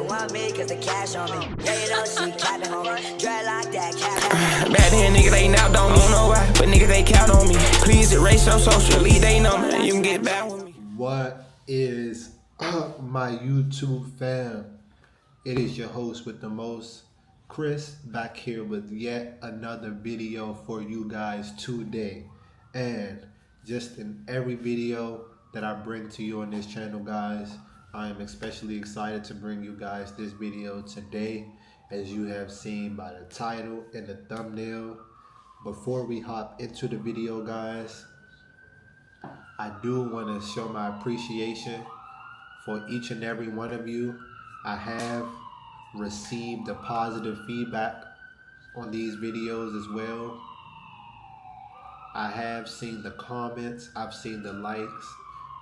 want me cause the cash on me. Yeah, you know she capping on me. Dreadlock that cap. Back then niggas they now don't know why, but niggas they count on me. Please erase your socially, they know me. You can get back with me. What is up, my YouTube fam? It is your host with the most, Chris, back here with yet another video for you guys today. And just in every video that I bring to you on this channel, guys, I am especially excited to bring you guys this video today, as you have seen by the title and the thumbnail. Before we hop into the video, guys, I do want to show my appreciation for each and every one of you. I have received the positive feedback on these videos as well. I have seen the comments, I've seen the likes,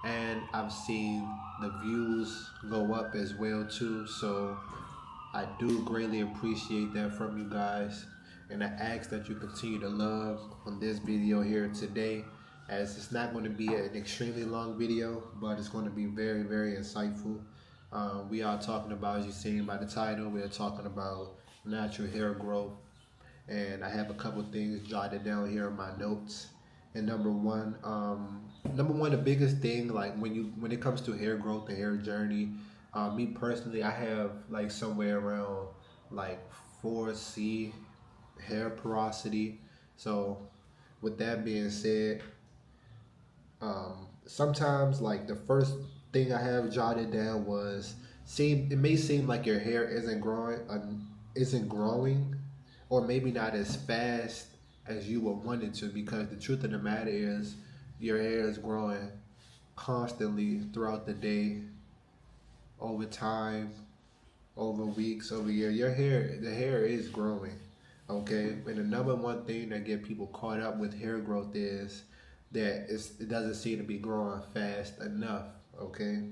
and I've seen the views go up as well too. So I do greatly appreciate that from you guys, and I ask that you continue to love on this video here today, as it's not going to be an extremely long video, but it's going to be very, very insightful. We are talking about, as you've seen by the title, we are talking about natural hair growth, and I have a couple things jotted down here in my notes. And number one, the biggest thing, like when it comes to hair growth, the hair journey, me personally, I have like somewhere around like 4C hair porosity. So with that being said, sometimes like the first thing I have jotted down was, it may seem like your hair isn't growing, or maybe not as fast as you would want it to, because the truth of the matter is your hair is growing constantly throughout the day, over time, over weeks, over years. The hair is growing, okay? And the number one thing that get people caught up with hair growth is that it doesn't seem to be growing fast enough, okay?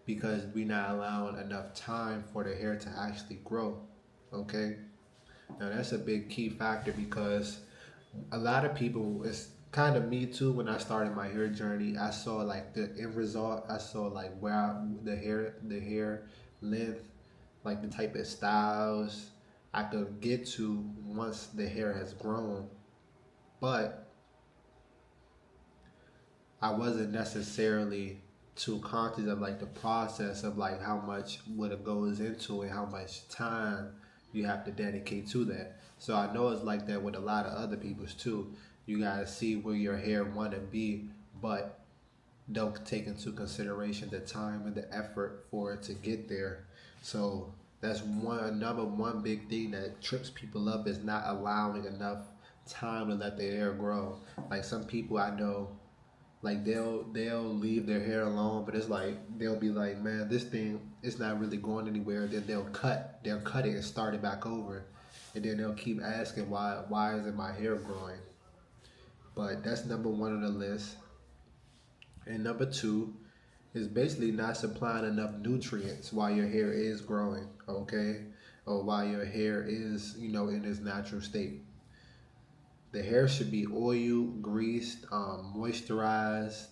Because we're not allowing enough time for the hair to actually grow, okay? Now that's a big key factor, because a lot of people, it's kind of me too, when I started my hair journey, I saw like the end result. I saw like the hair length, like the type of styles I could get to once the hair has grown. But I wasn't necessarily too conscious of like the process of like how much what it goes into and how much time you have to dedicate to that. So I know it's like that with a lot of other people's too. You gotta see where your hair wanna be, but don't take into consideration the time and the effort for it to get there. So that's number one big thing that trips people up, is not allowing enough time to let their hair grow. Like some people I know, like they'll leave their hair alone, but it's like they'll be like, man, this thing is not really going anywhere. Then they'll cut it and start it back over, and then they'll keep asking why isn't my hair growing? But that's number one on the list. And number two is basically not supplying enough nutrients while your hair is growing, okay, or while your hair is in its natural state. The hair should be oiled, greased, moisturized,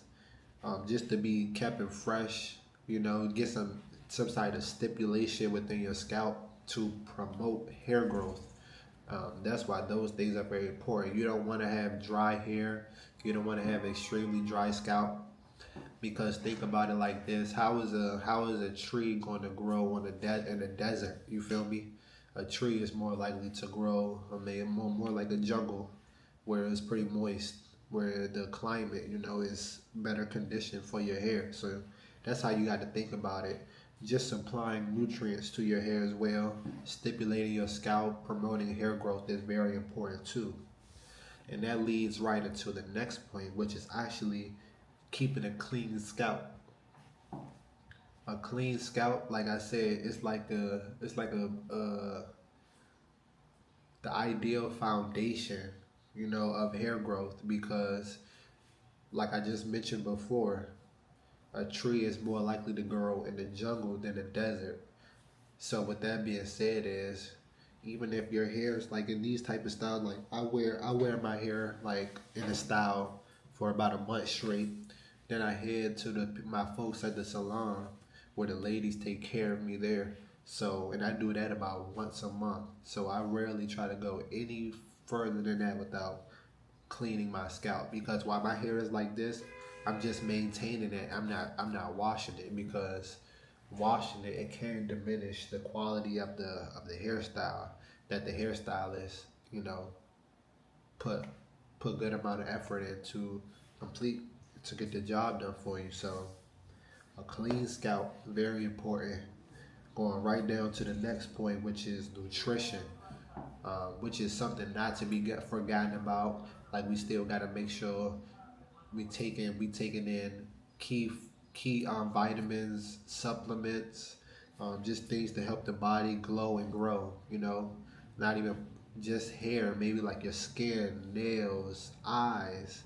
just to be kept in fresh. Get some type of stipulation within your scalp to promote hair growth. That's why those things are very important. You don't want to have dry hair. You don't want to have extremely dry scalp, because think about it like this: how is a tree going to grow in the desert? You feel me? A tree is more likely to grow, more like a jungle, where it's pretty moist, where the climate, is better conditioned for your hair. So that's how you got to think about it. Just supplying nutrients to your hair as well, stimulating your scalp, promoting hair growth is very important too. And that leads right into the next point, which is actually keeping a clean scalp. A clean scalp, like I said, it's like the ideal foundation, of hair growth, because like I just mentioned before, a tree is more likely to grow in the jungle than the desert. So with that being said, is even if your hair is like in these type of styles, like I wear my hair like in a style for about a month straight, then I head to my folks at the salon, where the ladies take care of me there. So, and I do that about once a month. So I rarely try to go any further than that without cleaning my scalp, because while my hair is like this, I'm just maintaining it. I'm not washing it, because washing it can diminish the quality of the hairstyle that the hairstylist, put good amount of effort into complete to get the job done for you. So a clean scalp, very important. Going right down to the next point, which is nutrition, which is something not to be forgotten about. Like, we still got to make sure we taking in key vitamins, supplements, just things to help the body glow and grow. Not even just hair, maybe like your skin, nails, eyes,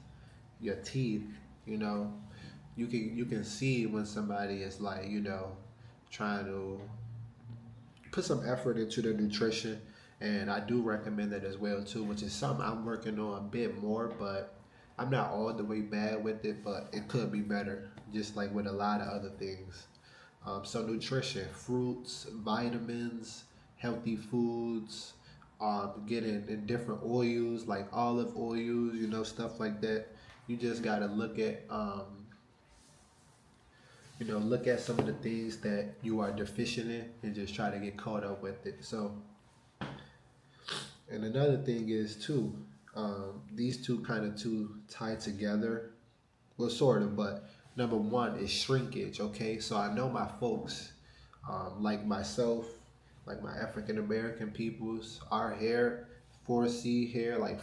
your teeth. You can see when somebody is like, trying to put some effort into the nutrition. And I do recommend that as well too, which is something I'm working on a bit more, but I'm not all the way bad with it, but it could be better, just like with a lot of other things. So nutrition, fruits, vitamins, healthy foods, getting in different oils like olive oils, stuff like that. You just gotta look at look at some of the things that you are deficient in and just try to get caught up with it. So, and another thing is too, these two kind of tie together, well, sort of, but number one is shrinkage. Okay, so I know my folks, like myself, like my African American peoples, our hair, 4C hair, like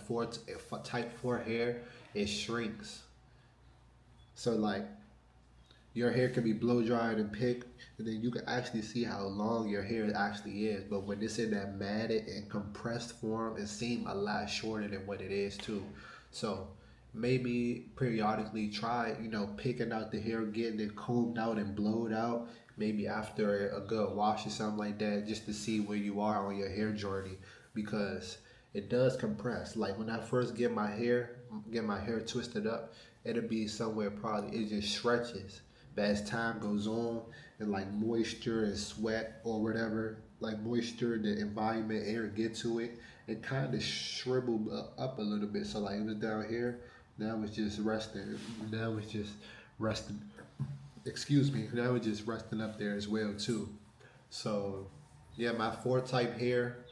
type 4 hair, it shrinks. So like, your hair can be blow dried and picked, and then you can actually see how long your hair actually is. But when it's in that matted and compressed form, it seems a lot shorter than what it is too. So maybe periodically try, picking out the hair, getting it combed out and blowed out, maybe after a good wash or something like that, just to see where you are on your hair journey, because it does compress. Like when I first get my hair twisted up, it'll be somewhere probably, it just stretches. But as time goes on, and like moisture and sweat or whatever, like moisture, the environment, air get to it, it kind of shriveled up a little bit. So like it was down here, now it's just resting. Now it's just resting. Excuse me. Now it's just resting up there as well too. So yeah, my 4 type hair.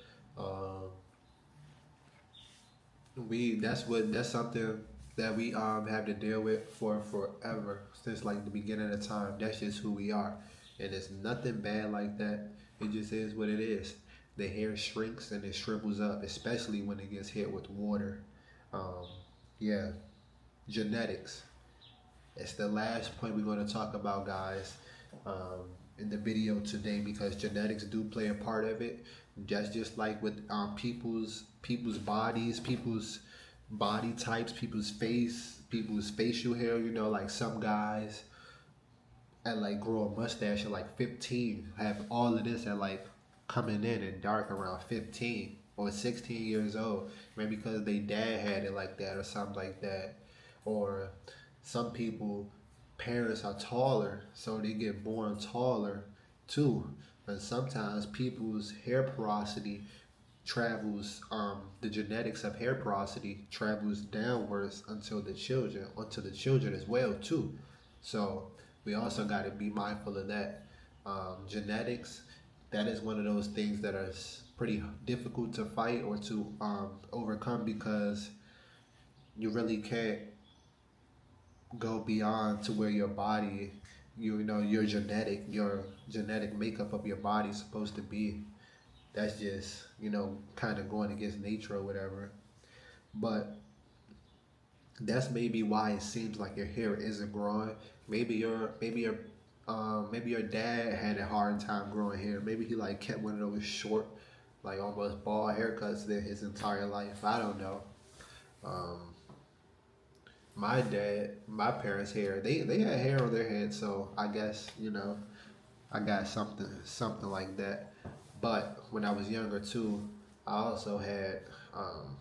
That's something that we have to deal with for forever, since like the beginning of time. That's just who we are, and it's nothing bad like that. It just is what it is. The hair shrinks and it shrivels up, especially when it gets hit with water. Yeah, genetics. It's the last point we're going to talk about, guys, in the video today, because genetics do play a part of it. That's just like with people's bodies, people's body types, people's facial hair. Like some guys at like grow a mustache at like 15 have all of this at like coming in and dark around 15 or 16 years old, maybe because they dad had it like that or something like that. Or some people, parents are taller, so they get born taller too. And sometimes people's hair porosity travels, the genetics of hair porosity travels downwards onto the children as well too. So we also got to be mindful of that. Genetics, that is one of those things that are pretty difficult to fight or to overcome, because you really can't go beyond to where your body, your genetic makeup of your body is supposed to be. That's just, kind of going against nature or whatever. But that's maybe why it seems like your hair isn't growing. Maybe your dad had a hard time growing hair. Maybe he like kept one of those short, like almost bald haircuts there his entire life. I don't know. My parents' hair, they had hair on their head, so I guess, I got something like that. But when I was younger too, I also had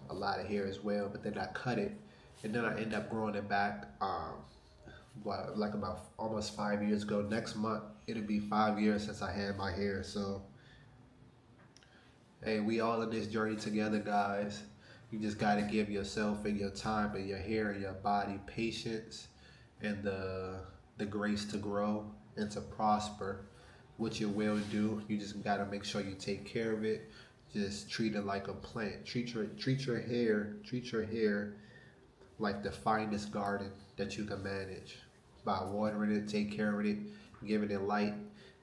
a lot of hair as well, but then I cut it, and then I ended up growing it back, like about almost 5 years ago. Next month, it'll be 5 years since I had my hair, so Hey, we all in this journey together, guys. You just got to give yourself and your time and your hair and your body patience and the grace to grow and to prosper, which you will do. You just got to make sure you take care of it. Just treat it like a plant. Treat your hair like the finest garden that you can manage by watering it, take care of it, giving it light,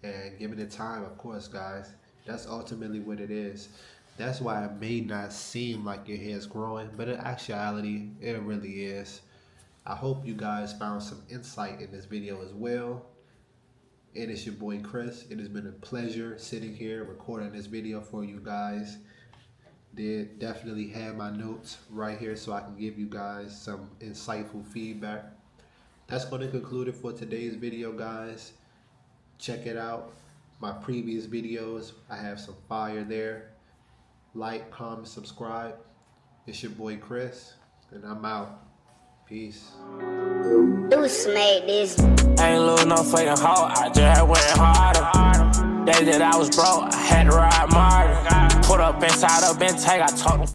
and giving it time, of course, guys. That's ultimately what it is. That's why it may not seem like your hair is growing, but in actuality, it really is. I hope you guys found some insight in this video as well. And it's your boy Chris. It has been a pleasure sitting here recording this video for you guys. Did definitely have my notes right here so I can give you guys some insightful feedback. That's going to conclude it for today's video, guys. Check it out. My previous videos, I have some fire there. Like, comment, subscribe. It's your boy Chris, and I'm out. Peace. Deuce made this. Ain't lose no fucking hoe, I just went harder. Day that I was broke, I had to ride martyr. Put up inside a Bentayga, I told them.